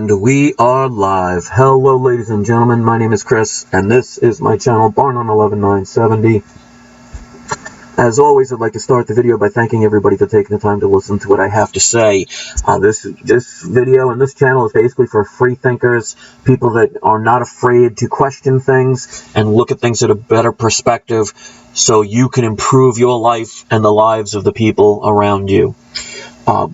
And we are live. Hello, ladies and gentlemen. My name is Chris, and this is my channel, Barn on 11970. As always, I'd like to start the video by thanking everybody for taking the time to listen to what I have to say. This video and this channel is basically for free thinkers, people that are not afraid to question things and look at things at a better perspective so you can improve your life and the lives of the people around you.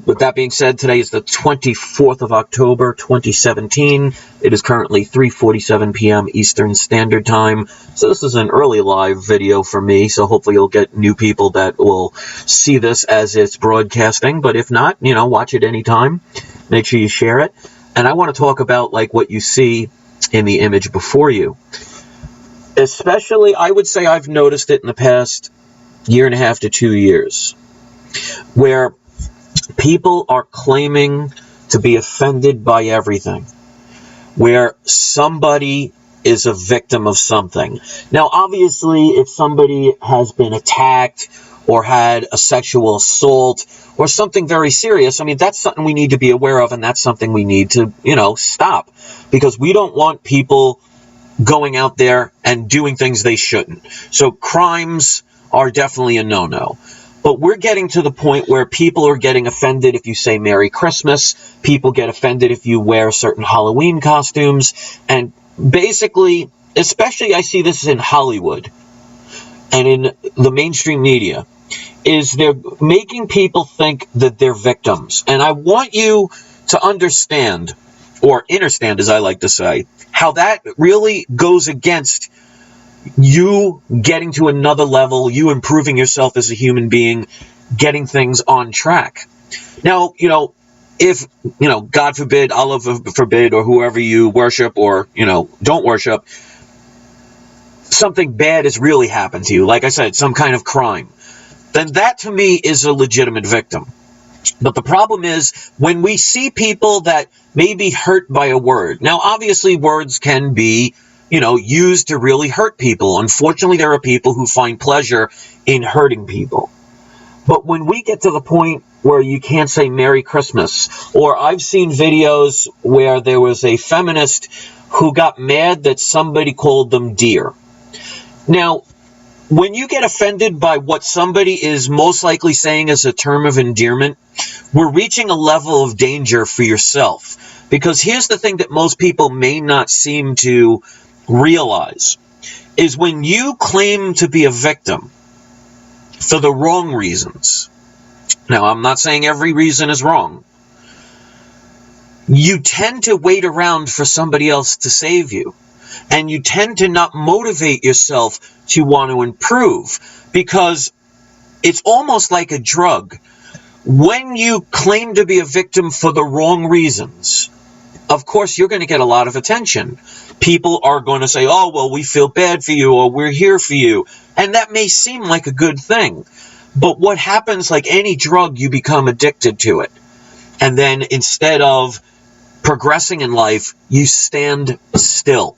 With that being said, today is the 24th of October, 2017. It is currently 3:47 p.m. Eastern Standard Time. So this is an early live video for me, so hopefully you'll get new people that will see this as it's broadcasting. But if not, watch it anytime. Make sure you share it. And I want to talk about like what you see in the image before you. Especially, I would say I've noticed it in the past year and a half to 2 years, where people are claiming to be offended by everything, where somebody is a victim of something. Now, obviously, if somebody has been attacked or had a sexual assault or something very serious, I mean, that's something we need to be aware of, and that's something we need to, stop, because we don't want people going out there and doing things they shouldn't. So crimes are definitely a no-no. But we're getting to the point where people are getting offended if you say Merry Christmas. People get offended if you wear certain Halloween costumes. And basically, especially I see this in Hollywood and in the mainstream media, is they're making people think that they're victims. And I want you to understand, or understand as I like to say, how that really goes against you getting to another level, you improving yourself as a human being, getting things on track. Now, if, God forbid, Allah forbid, or whoever you worship or, don't worship, something bad has really happened to you, like I said, some kind of crime, then that to me is a legitimate victim. But the problem is when we see people that may be hurt by a word. Now, obviously, words can be used to really hurt people. Unfortunately, there are people who find pleasure in hurting people. But when we get to the point where you can't say Merry Christmas, or I've seen videos where there was a feminist who got mad that somebody called them dear. Now, when you get offended by what somebody is most likely saying as a term of endearment, we're reaching a level of danger for yourself. Because here's the thing that most people may not seem to realize, is when you claim to be a victim for the wrong reasons. Now, I'm not saying every reason is wrong. You tend to wait around for somebody else to save you. And you tend to not motivate yourself to want to improve, because it's almost like a drug. When you claim to be a victim for the wrong reasons, of course, you're going to get a lot of attention. People are going to say, oh, well, we feel bad for you, or we're here for you. And that may seem like a good thing. But what happens, like any drug, you become addicted to it. And then instead of progressing in life, you stand still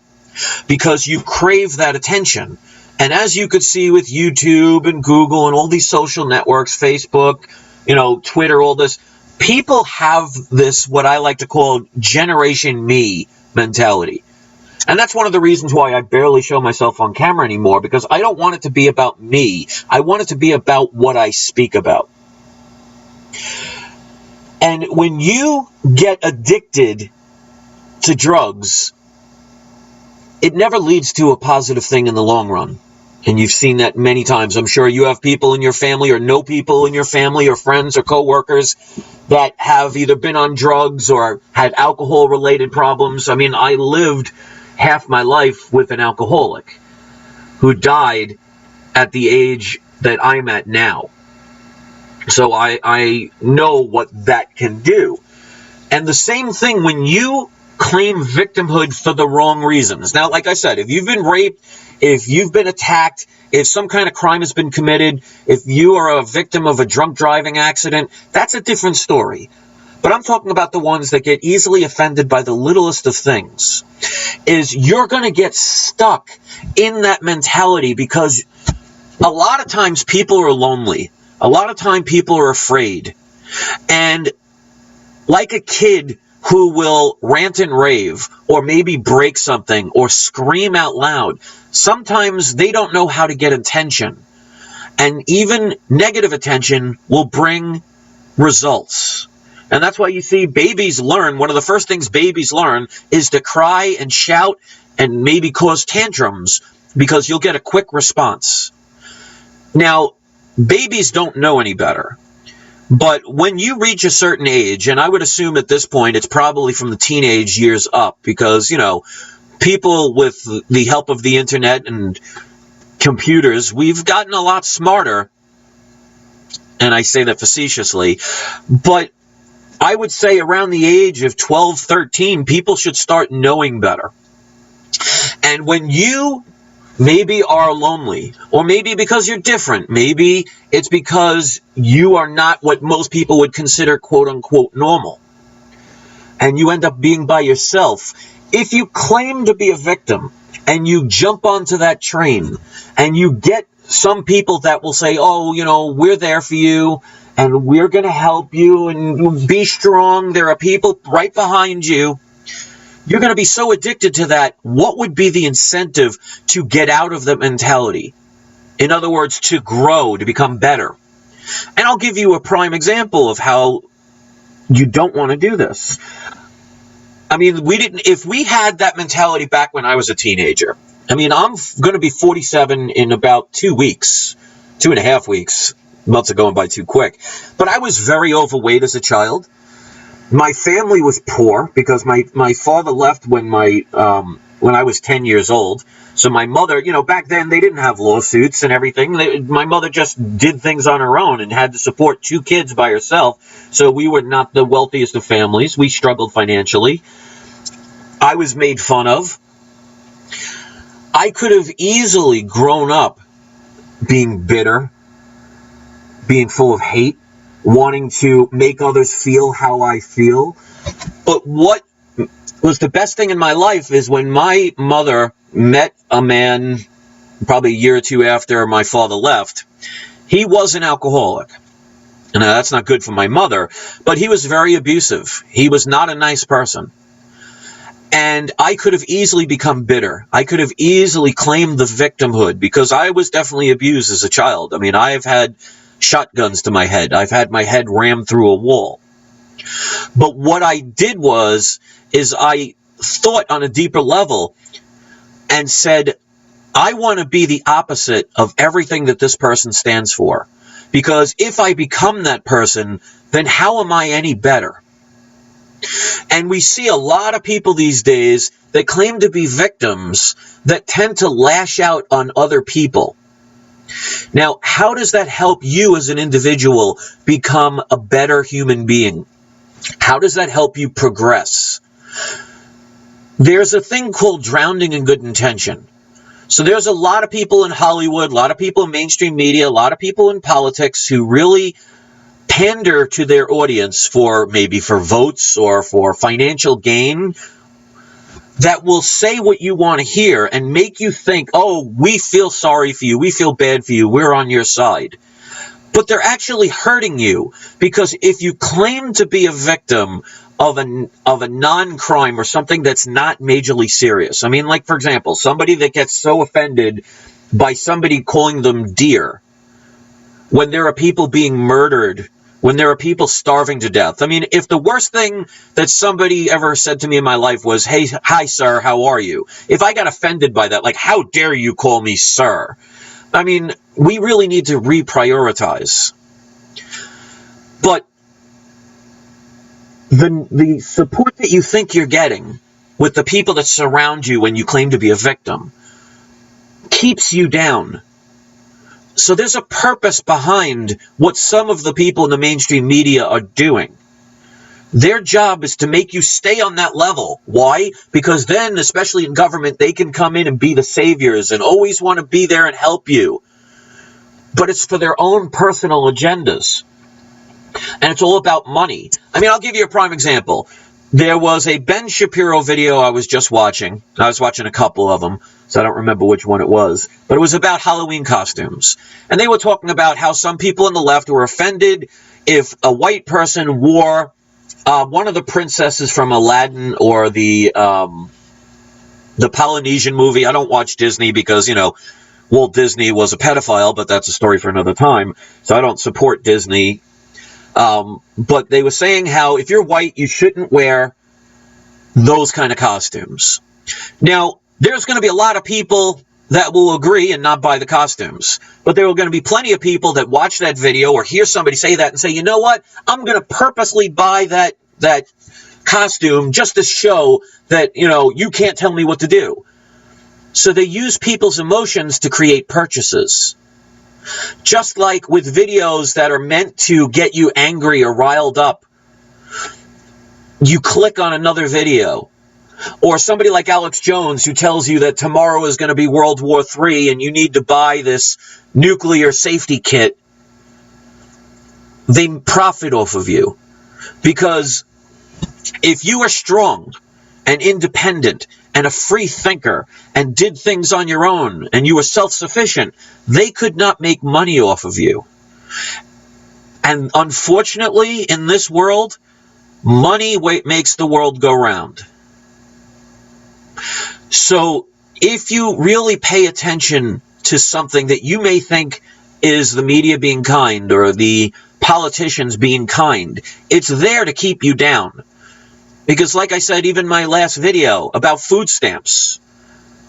because you crave that attention. And as you could see with YouTube and Google and all these social networks, Facebook, Twitter, all this, people have this, what I like to call Generation Me mentality. And that's one of the reasons why I barely show myself on camera anymore, because I don't want it to be about me. I want it to be about what I speak about. And when you get addicted to drugs, it never leads to a positive thing in the long run. And you've seen that many times. I'm sure you have people in your family or know people in your family or friends or coworkers that have either been on drugs or had alcohol-related problems. I mean, I lived half my life with an alcoholic who died at the age that I'm at now. So I know what that can do. And the same thing when you claim victimhood for the wrong reasons. Now, like I said, if you've been raped, if you've been attacked, if some kind of crime has been committed, if you are a victim of a drunk driving accident, that's a different story. But I'm talking about the ones that get easily offended by the littlest of things. Is you're going to get stuck in that mentality because a lot of times people are lonely. A lot of time people are afraid. And like a kid who will rant and rave, or maybe break something, or scream out loud, sometimes they don't know how to get attention. And even negative attention will bring results. And that's why you see babies learn, one of the first things babies learn is to cry and shout and maybe cause tantrums, because you'll get a quick response. Now, babies don't know any better. But when you reach a certain age, and I would assume at this point it's probably from the teenage years up, because, you know, people with the help of the internet and computers, we've gotten a lot smarter, and I say that facetiously, but I would say around the age of 12, 13, people should start knowing better. And when you maybe are lonely, or maybe because you're different, maybe it's because you are not what most people would consider quote-unquote normal, and you end up being by yourself, if you claim to be a victim and you jump onto that train and you get some people that will say, oh, you know, we're there for you and we're going to help you and be strong, there are people right behind you, you're going to be so addicted to that. What would be the incentive to get out of that mentality? In other words, to grow, to become better. And I'll give you a prime example of how you don't want to do this. I mean, if we had that mentality back when I was a teenager, I mean, I'm going to be 47 in about 2 weeks, 2.5 weeks. Months are going by too quick. But I was very overweight as a child. My family was poor because my father left when I was 10 years old. So my mother, you know, back then they didn't have lawsuits and everything. My mother just did things on her own and had to support 2 kids by herself. So we were not the wealthiest of families. We struggled financially. I was made fun of. I could have easily grown up being bitter, being full of hate, wanting to make others feel how I feel. But what was the best thing in my life is when my mother met a man, probably a year or 2 after my father left. He was an alcoholic. And that's not good for my mother, but he was very abusive. He was not a nice person. And I could have easily become bitter. I could have easily claimed the victimhood, because I was definitely abused as a child. I mean, I've had shotguns to my head. I've had my head rammed through a wall. But what I did is I thought on a deeper level and said, I want to be the opposite of everything that this person stands for. Because if I become that person, then how am I any better? And we see a lot of people these days that claim to be victims that tend to lash out on other people. Now, how does that help you as an individual become a better human being? How does that help you progress? There's a thing called drowning in good intention. So there's a lot of people in Hollywood, a lot of people in mainstream media, a lot of people in politics who really pander to their audience maybe for votes or for financial gain, that will say what you want to hear and make you think, oh, we feel sorry for you, we feel bad for you, we're on your side. But they're actually hurting you, because if you claim to be a victim of a non-crime or something that's not majorly serious, I mean, like, for example, somebody that gets so offended by somebody calling them dear, when there are people being murdered, when there are people starving to death. I mean, if the worst thing that somebody ever said to me in my life was, hey, hi, sir, how are you? If I got offended by that, like, how dare you call me sir? I mean, we really need to reprioritize. But the support that you think you're getting with the people that surround you when you claim to be a victim keeps you down. So there's a purpose behind what some of the people in the mainstream media are doing. Their job is to make you stay on that level. Why? Because then, especially in government, they can come in and be the saviors and always want to be there and help you. But it's for their own personal agendas. And it's all about money. I mean, I'll give you a prime example. There was a Ben Shapiro video I was just watching. I was watching a couple of them, so I don't remember which one it was. But it was about Halloween costumes. And they were talking about how some people on the left were offended if a white person wore one of the princesses from Aladdin or the Polynesian movie. I don't watch Disney because, you know, Walt Disney was a pedophile, but that's a story for another time. So I don't support Disney. But they were saying how if you're white, you shouldn't wear those kind of costumes. Now, there's going to be a lot of people that will agree and not buy the costumes. But there are going to be plenty of people that watch that video or hear somebody say that and say, you know what, I'm going to purposely buy that costume just to show that, you know, you can't tell me what to do. So they use people's emotions to create purchases. Just like with videos that are meant to get you angry or riled up, you click on another video. Or somebody like Alex Jones who tells you that tomorrow is going to be World War III and you need to buy this nuclear safety kit. They profit off of you. Because if you are strong and independent and a free thinker and did things on your own and you were self-sufficient, they could not make money off of you. And unfortunately, in this world, money makes the world go round. So if you really pay attention to something that you may think is the media being kind or the politicians being kind, it's there to keep you down. Because like I said, even my last video about food stamps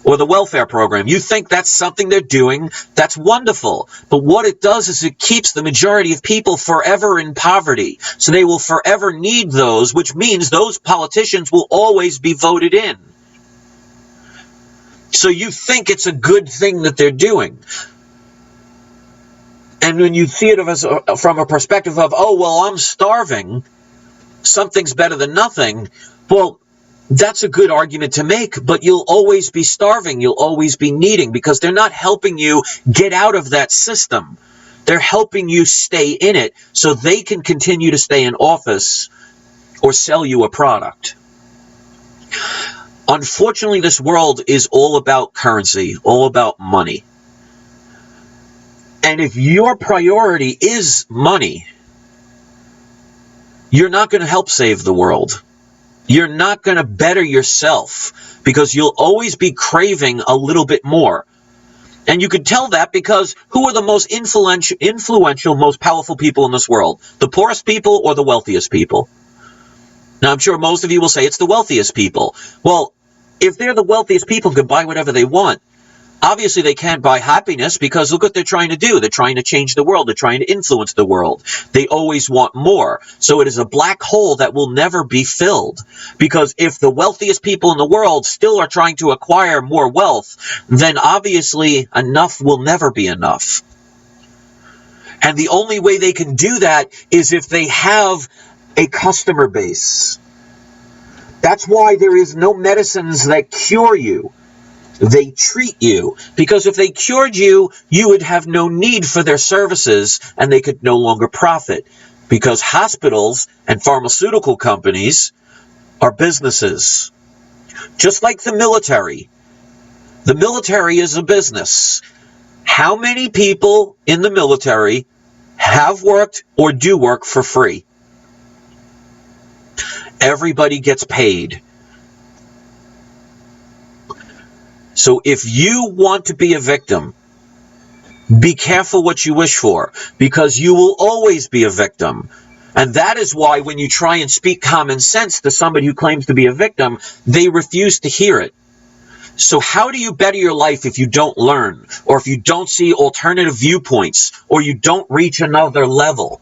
or the welfare program, you think that's something they're doing, that's wonderful. But what it does is it keeps the majority of people forever in poverty. So they will forever need those, which means those politicians will always be voted in. So you think it's a good thing that they're doing. And when you see it from a perspective of, oh, well, I'm starving, something's better than nothing, well, that's a good argument to make, but you'll always be starving, you'll always be needing, because they're not helping you get out of that system. They're helping you stay in it so they can continue to stay in office or sell you a product. Unfortunately, this world is all about currency, all about money. And if your priority is money, you're not going to help save the world. You're not going to better yourself because you'll always be craving a little bit more. And you can tell that because who are the most influential, most powerful people in this world? The poorest people or the wealthiest people? Now, I'm sure most of you will say it's the wealthiest people. Well, if they're the wealthiest people who can buy whatever they want, obviously they can't buy happiness because look what they're trying to do. They're trying to change the world. They're trying to influence the world. They always want more. So it is a black hole that will never be filled. Because if the wealthiest people in the world still are trying to acquire more wealth, then obviously enough will never be enough. And the only way they can do that is if they have a customer base. That's why there is no medicines that cure you. They treat you. Because if they cured you, you would have no need for their services and they could no longer profit. Because hospitals and pharmaceutical companies are businesses. Just like the military. The military is a business. How many people in the military have worked or do work for free? Everybody gets paid. So if you want to be a victim, be careful what you wish for, because you will always be a victim. And that is why when you try and speak common sense to somebody who claims to be a victim, they refuse to hear it. So how do you better your life if you don't learn, or if you don't see alternative viewpoints, or you don't reach another level?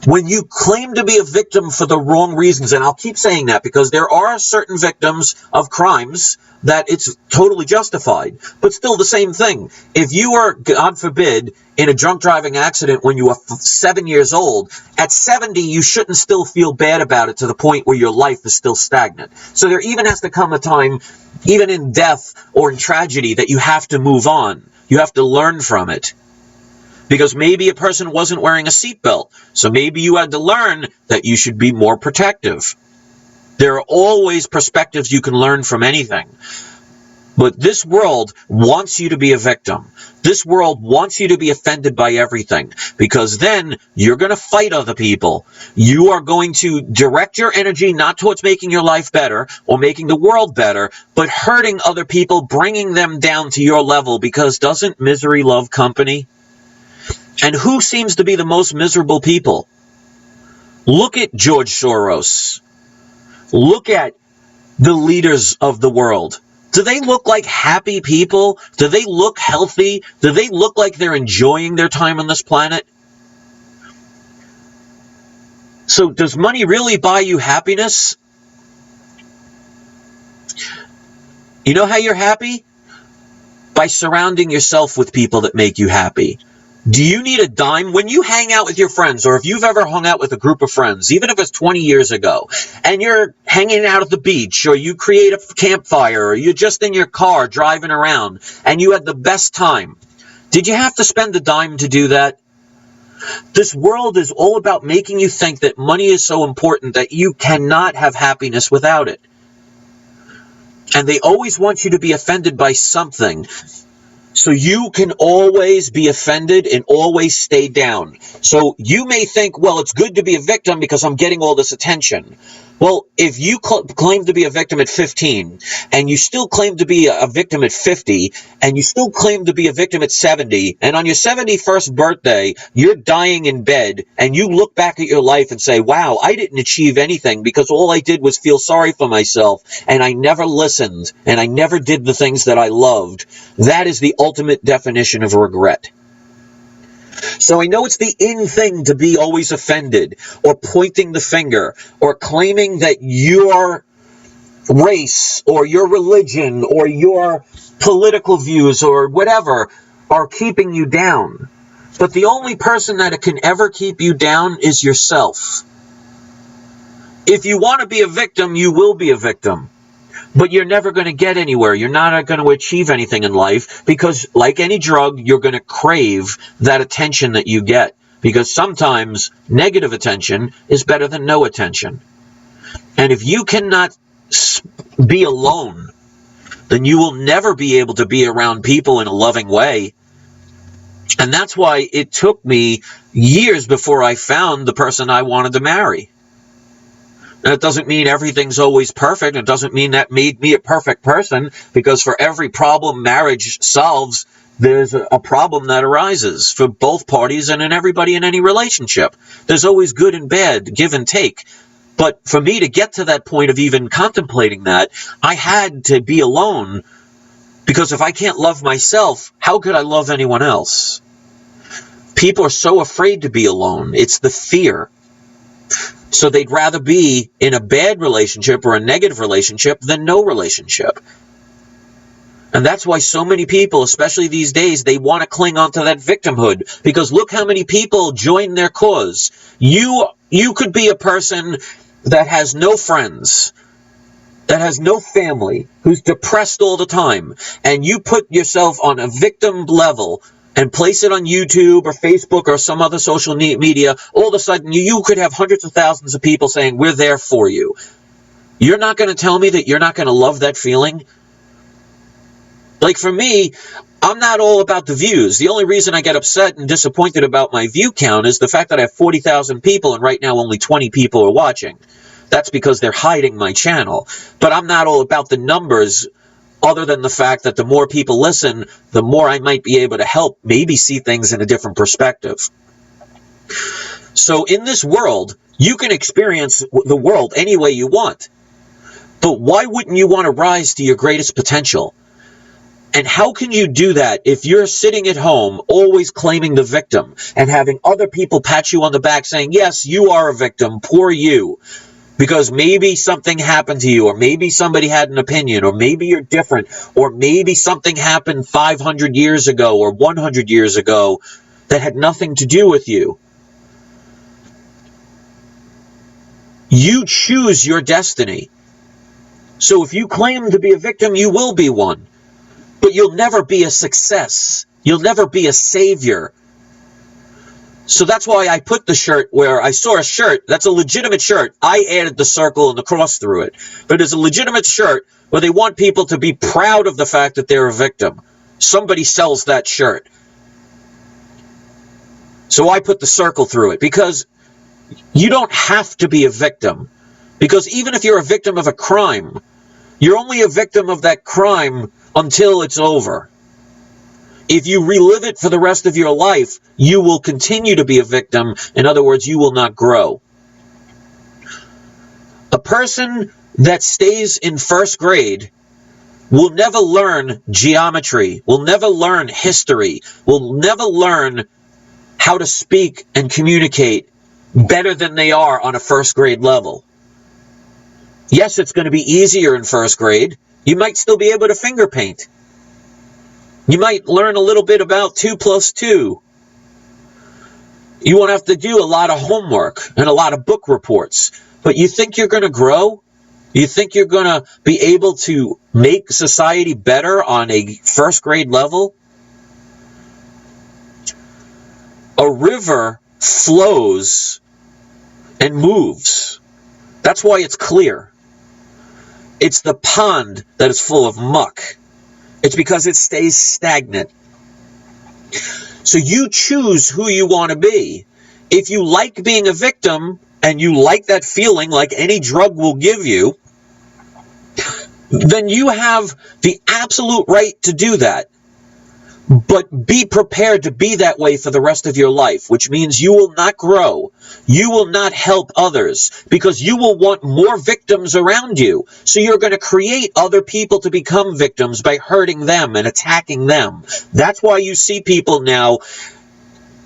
When you claim to be a victim for the wrong reasons, and I'll keep saying that because there are certain victims of crimes that it's totally justified, but still the same thing. If you were, God forbid, in a drunk driving accident when you were 7 years old, at 70 you shouldn't still feel bad about it to the point where your life is still stagnant. So there even has to come a time, even in death or in tragedy, that you have to move on. You have to learn from it. Because maybe a person wasn't wearing a seatbelt, so maybe you had to learn that you should be more protective. There are always perspectives you can learn from anything. But this world wants you to be a victim. This world wants you to be offended by everything, because then you're going to fight other people. You are going to direct your energy not towards making your life better or making the world better, but hurting other people, bringing them down to your level, because doesn't misery love company? And who seems to be the most miserable people? Look at George Soros. Look at the leaders of the world. Do they look like happy people? Do they look healthy? Do they look like they're enjoying their time on this planet? So does money really buy you happiness? You know how you're happy? By surrounding yourself with people that make you happy. Do you need a dime? When you hang out with your friends, or if you've ever hung out with a group of friends, even if it's 20 years ago, and you're hanging out at the beach, or you create a campfire, or you're just in your car driving around, and you had the best time, did you have to spend a dime to do that? This world is all about making you think that money is so important that you cannot have happiness without it. And they always want you to be offended by something, so you can always be offended and always stay down. So you may think, well, it's good to be a victim because I'm getting all this attention. Well, if you claim to be a victim at 15, and you still claim to be a victim at 50, and you still claim to be a victim at 70, and on your 71st birthday, you're dying in bed, and you look back at your life and say, wow, I didn't achieve anything because all I did was feel sorry for myself, and I never listened, and I never did the things that I loved. That is the ultimate definition of regret. So I know it's the in thing to be always offended, or pointing the finger, or claiming that your race, or your religion, or your political views, or whatever, are keeping you down. But the only person that can ever keep you down is yourself. If you want to be a victim, you will be a victim. But you're never going to get anywhere. You're not going to achieve anything in life, because like any drug, you're going to crave that attention that you get, because sometimes negative attention is better than no attention. And if you cannot be alone, then you will never be able to be around people in a loving way. And that's why it took me years before I found the person I wanted to marry. That doesn't mean everything's always perfect. It doesn't mean that made me a perfect person, because for every problem marriage solves, there's a problem that arises for both parties and in everybody in any relationship. There's always good and bad, give and take. But for me to get to that point of even contemplating that, I had to be alone, because if I can't love myself, how could I love anyone else? People are so afraid to be alone. It's the fear. So they'd rather be in a bad relationship or a negative relationship than no relationship. And that's why so many people, especially these days, they want to cling on to that victimhood. Because look how many people join their cause. You could be a person that has no friends, that has no family, who's depressed all the time, and you put yourself on a victim level and place it on YouTube or Facebook or some other social media, all of a sudden you could have hundreds of thousands of people saying, we're there for you. You're not going to tell me that you're not going to love that feeling? Like for me, I'm not all about the views. The only reason I get upset and disappointed about my view count is the fact that I have 40,000 people and right now only 20 people are watching. That's because they're hiding my channel. But I'm not all about the numbers, other than the fact that the more people listen, the more I might be able to help maybe see things in a different perspective. So in this world, you can experience the world any way you want. But why wouldn't you want to rise to your greatest potential? And how can you do that if you're sitting at home always claiming the victim and having other people pat you on the back saying, yes, you are a victim, poor you. Because maybe something happened to you, or maybe somebody had an opinion, or maybe you're different, or maybe something happened 500 years ago or 100 years ago that had nothing to do with you. You choose your destiny. So if you claim to be a victim, you will be one. But you'll never be a success. You'll never be a savior. So that's why I put the shirt where I saw a shirt. That's a legitimate shirt. I added the circle and the cross through it. But it's a legitimate shirt where they want people to be proud of the fact that they're a victim. Somebody sells that shirt. So I put the circle through it because you don't have to be a victim. Because even if you're a victim of a crime, you're only a victim of that crime until it's over. If you relive it for the rest of your life, you will continue to be a victim. In other words, you will not grow. A person that stays in first grade will never learn geometry, will never learn history, will never learn how to speak and communicate better than they are on a first grade level. Yes, it's going to be easier in first grade. You might still be able to finger paint. You might learn a little bit about 2 plus 2. You won't have to do a lot of homework and a lot of book reports. But you think you're going to grow? You think you're going to be able to make society better on a first grade level? A river flows and moves. That's why it's clear. It's the pond that is full of muck. It's because it stays stagnant. So you choose who you want to be. If you like being a victim and you like that feeling like any drug will give you, then you have the absolute right to do that. But be prepared to be that way for the rest of your life, which means you will not grow. You will not help others because you will want more victims around you. So you're going to create other people to become victims by hurting them and attacking them. That's why you see people now,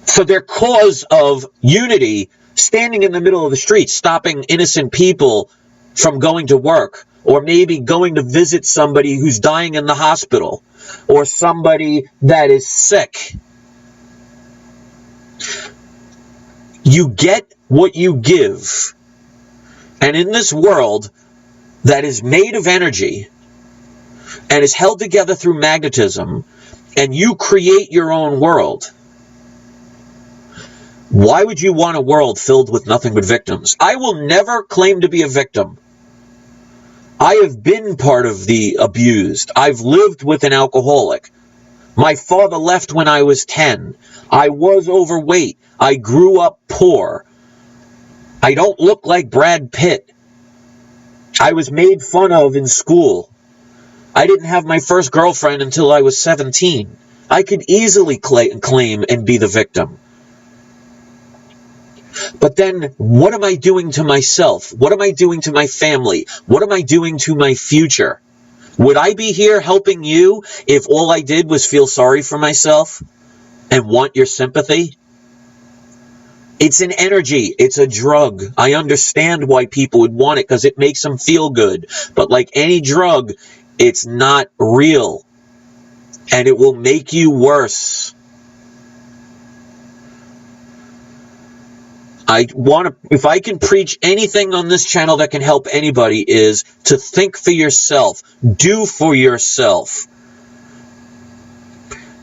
for their cause of unity, standing in the middle of the street, stopping innocent people from going to work, or maybe going to visit somebody who's dying in the hospital, or somebody that is sick. You get what you give. And in this world that is made of energy and is held together through magnetism, and you create your own world, why would you want a world filled with nothing but victims? I will never claim to be a victim. I have been part of the abused. I've lived with an alcoholic. My father left when I was 10. I was overweight. I grew up poor. I don't look like Brad Pitt. I was made fun of in school. I didn't have my first girlfriend until I was 17. I could easily claim and be the victim. But then, what am I doing to myself? What am I doing to my family? What am I doing to my future? Would I be here helping you if all I did was feel sorry for myself and want your sympathy? It's an energy. It's a drug. I understand why people would want it because it makes them feel good. But like any drug, it's not real. And it will make you worse. If I can preach anything on this channel that can help anybody, is to think for yourself, do for yourself.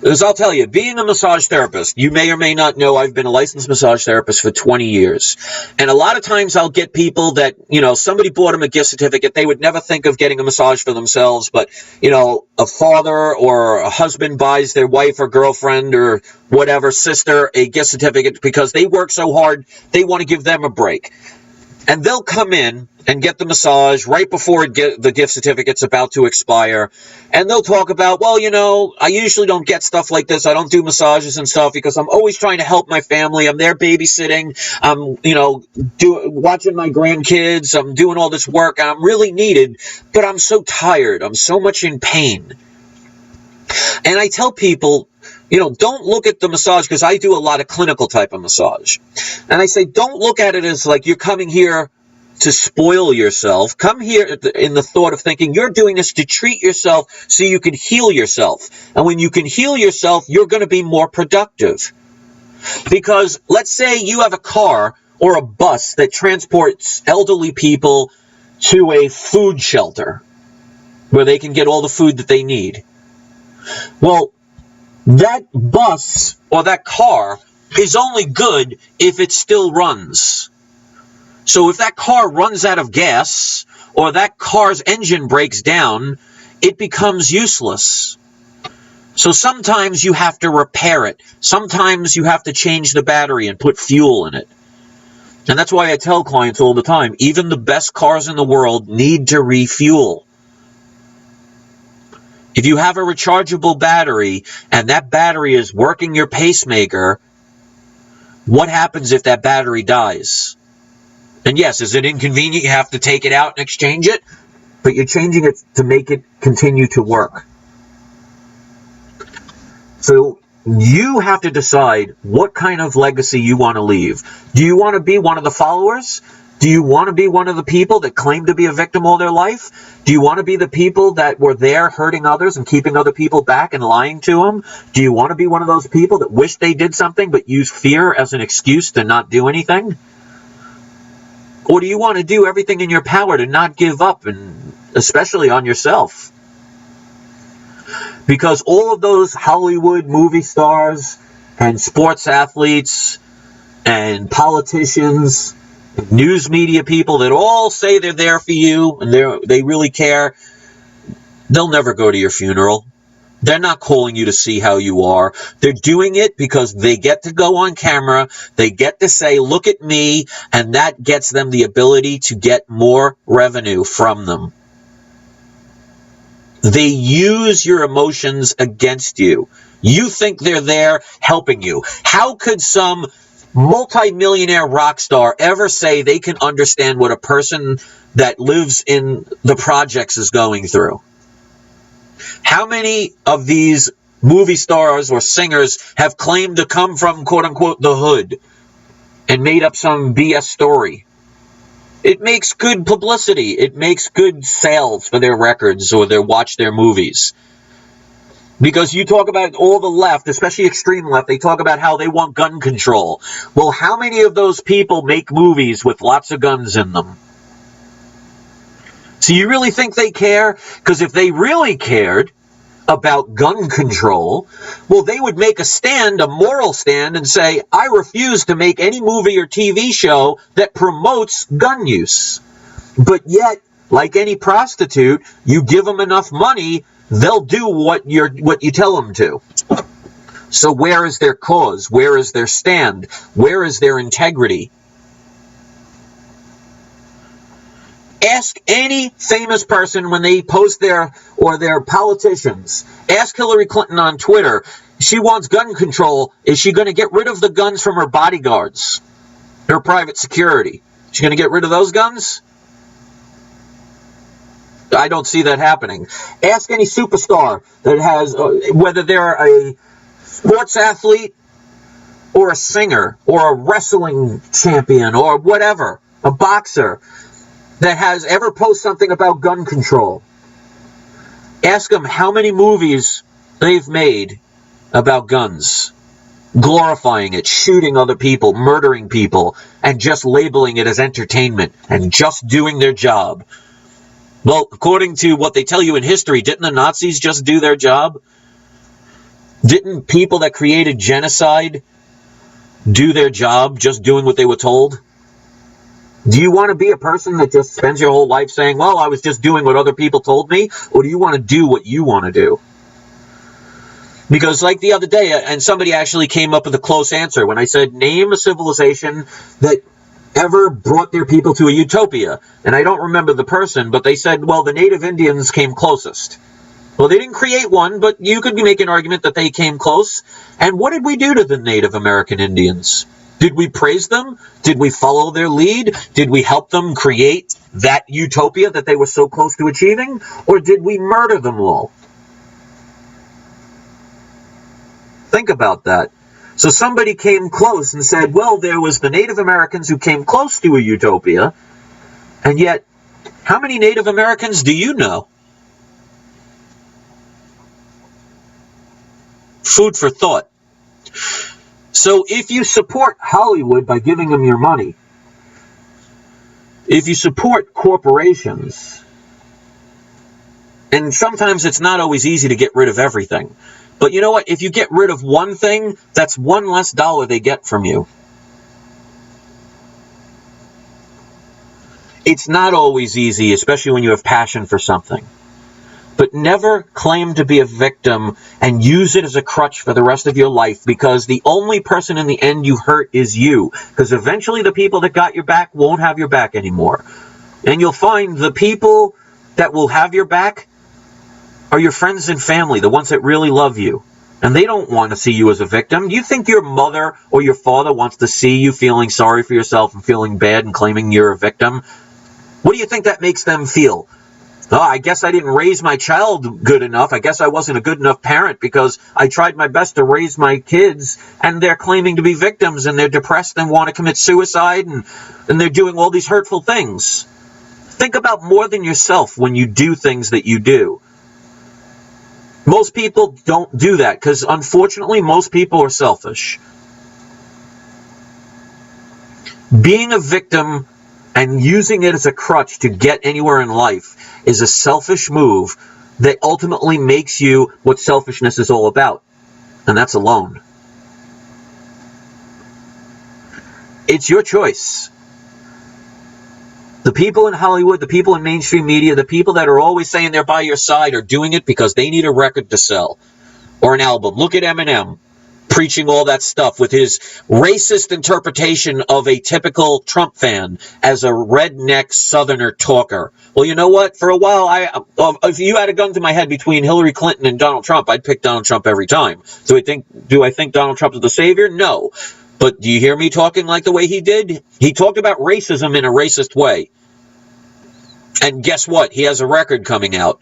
As I'll tell you, being a massage therapist, you may or may not know I've been a licensed massage therapist for 20 years. And a lot of times I'll get people that, somebody bought them a gift certificate. They would never think of getting a massage for themselves, but, a father or a husband buys their wife or girlfriend or whatever, sister, a gift certificate because they work so hard, they want to give them a break. And they'll come in and get the massage right before the gift certificate's about to expire. And they'll talk about, well, I usually don't get stuff like this. I don't do massages and stuff because I'm always trying to help my family. I'm there babysitting. I'm, watching my grandkids. I'm doing all this work. And I'm really needed, but I'm so tired. I'm so much in pain. And I tell people, don't look at the massage, because I do a lot of clinical type of massage. And I say, don't look at it as like you're coming here to spoil yourself. Come here in the thought of thinking you're doing this to treat yourself so you can heal yourself. And when you can heal yourself, you're going to be more productive. Because let's say you have a car or a bus that transports elderly people to a food shelter where they can get all the food that they need. Well, that bus or that car is only good if it still runs. So if that car runs out of gas or that car's engine breaks down, it becomes useless. So sometimes you have to repair it. Sometimes you have to change the battery and put fuel in it. And that's why I tell clients all the time, even the best cars in the world need to refuel. If you have a rechargeable battery and that battery is working your pacemaker, what happens if that battery dies? And yes, is it inconvenient? You have to take it out and exchange it, but you're changing it to make it continue to work. So you have to decide what kind of legacy you want to leave. Do you want to be one of the followers? Do you want to be one of the people that claim to be a victim all their life? Do you want to be the people that were there hurting others and keeping other people back and lying to them? Do you want to be one of those people that wish they did something but use fear as an excuse to not do anything? Or do you want to do everything in your power to not give up, and especially on yourself? Because all of those Hollywood movie stars and sports athletes and politicians, news media people that all say they're there for you and they really care, they'll never go to your funeral. They're not calling you to see how you are. They're doing it because they get to go on camera. They get to say, look at me, and that gets them the ability to get more revenue from them. They use your emotions against you. You think they're there helping you. How could some multi-millionaire rock star ever say they can understand what a person that lives in the projects is going through? How many of these movie stars or singers have claimed to come from, quote-unquote, the hood and made up some BS story? It makes good publicity. It makes good sales for their records or watch their movies. Because you talk about all the left, especially extreme left, they talk about how they want gun control. Well, how many of those people make movies with lots of guns in them? So you really think they care? Because if they really cared about gun control, well, they would make a stand, a moral stand, and say, I refuse to make any movie or TV show that promotes gun use. But yet, like any prostitute, you give them enough money, they'll do what you tell them to. So where is their cause? Where is their stand? Where is their integrity? Ask any famous person when they post their politicians. Ask Hillary Clinton on Twitter. She wants gun control. Is she going to get rid of the guns from her bodyguards, her private security? Is she going to get rid of those guns? I don't see that happening. Ask any superstar that has, whether they're a sports athlete or a singer or a wrestling champion or whatever, a boxer, that has ever posted something about gun control. Ask them how many movies they've made about guns, glorifying it, shooting other people, murdering people, and just labeling it as entertainment and just doing their job. Well, according to what they tell you in history, didn't the Nazis just do their job? Didn't people that created genocide do their job just doing what they were told? Do you want to be a person that just spends your whole life saying, well, I was just doing what other people told me? Or do you want to do what you want to do? Because like the other day, and somebody actually came up with a close answer when I said, name a civilization that ever brought their people to a utopia. And I don't remember the person, but they said, well, the native Indians came closest. Well, they didn't create one, but you could make an argument that they came close. And what did we do to the Native American Indians? Did we praise them? Did we follow their lead? Did we help them create that utopia that they were so close to achieving? Or did we murder them all? Think about that. So somebody came close and said, well, there was the Native Americans who came close to a utopia, and yet, how many Native Americans do you know? Food for thought. So if you support Hollywood by giving them your money, if you support corporations, and sometimes it's not always easy to get rid of everything, But you know what? If you get rid of one thing, that's one less dollar they get from you. It's not always easy, especially when you have passion for something. But never claim to be a victim and use it as a crutch for the rest of your life, because the only person in the end you hurt is you. Because eventually the people that got your back won't have your back anymore. And you'll find the people that will have your back are your friends and family, the ones that really love you. And they don't want to see you as a victim. Do you think your mother or your father wants to see you feeling sorry for yourself and feeling bad and claiming you're a victim? What do you think that makes them feel? Oh, I guess I didn't raise my child good enough. I guess I wasn't a good enough parent because I tried my best to raise my kids, and they're claiming to be victims, and they're depressed and want to commit suicide, and they're doing all these hurtful things. Think about more than yourself when you do things that you do. Most people don't do that because, unfortunately, most people are selfish. Being a victim and using it as a crutch to get anywhere in life is a selfish move that ultimately makes you what selfishness is all about, and that's alone. It's your choice. The people in Hollywood, the people in mainstream media, the people that are always saying they're by your side are doing it because they need a record to sell or an album. Look at Eminem preaching all that stuff with his racist interpretation of a typical Trump fan as a redneck Southerner talker. Well, you know what? For a while, if you had a gun to my head between Hillary Clinton and Donald Trump, I'd pick Donald Trump every time. Do I think Donald Trump is the savior? No. But do you hear me talking like the way he did? He talked about racism in a racist way. And guess what? He has a record coming out.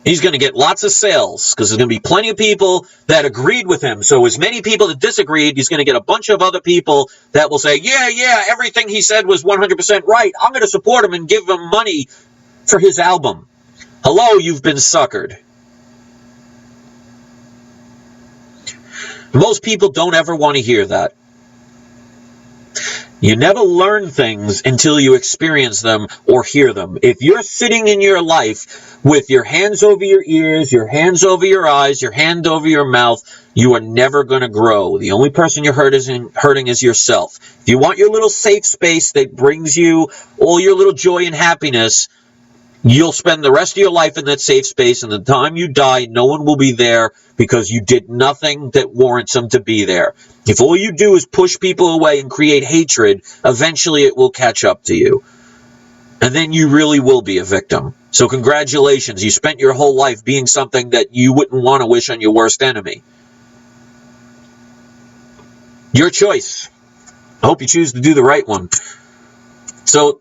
He's going to get lots of sales because there's going to be plenty of people that agreed with him. So as many people that disagreed, he's going to get a bunch of other people that will say, yeah, everything he said was 100% right. I'm going to support him and give him money for his album. Hello, you've been suckered. Most people don't ever want to hear that. You never learn things until you experience them or hear them. If you're sitting in your life with your hands over your ears, your hands over your eyes, your hand over your mouth, you are never going to grow. The only person you're hurting is yourself. If you want your little safe space that brings you all your little joy and happiness, you'll spend the rest of your life in that safe space, and the time you die, no one will be there because you did nothing that warrants them to be there. If all you do is push people away and create hatred, eventually it will catch up to you. And then you really will be a victim. So congratulations, you spent your whole life being something that you wouldn't want to wish on your worst enemy. Your choice. I hope you choose to do the right one. So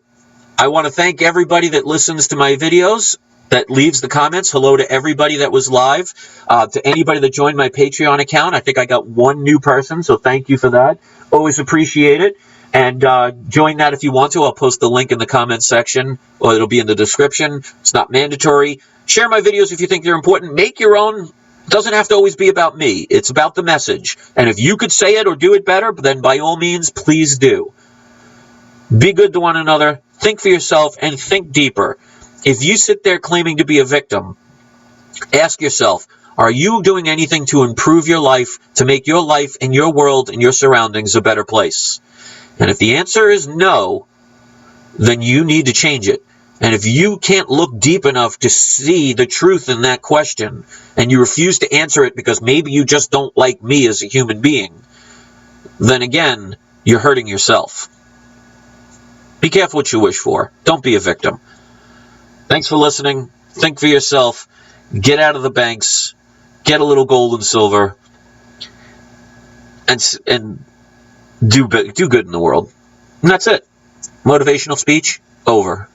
I want to thank everybody that listens to my videos, that leaves the comments. Hello to everybody that was live. To anybody that joined my Patreon account. I think I got one new person, so thank you for that. Always appreciate it. And join that if you want to. I'll post the link in the comments section, or it'll be in the description. It's not mandatory. Share my videos if you think they're important. Make your own. It doesn't have to always be about me. It's about the message. And if you could say it or do it better, then by all means, please do. Be good to one another. Think for yourself and think deeper. If you sit there claiming to be a victim, ask yourself, are you doing anything to improve your life, to make your life and your world and your surroundings a better place? And if the answer is no, then you need to change it. And if you can't look deep enough to see the truth in that question, and you refuse to answer it because maybe you just don't like me as a human being, then again, you're hurting yourself. Be careful what you wish for. Don't be a victim. Thanks for listening. Think for yourself. Get out of the banks. Get a little gold and silver. And do good in the world. And that's it. Motivational speech, over.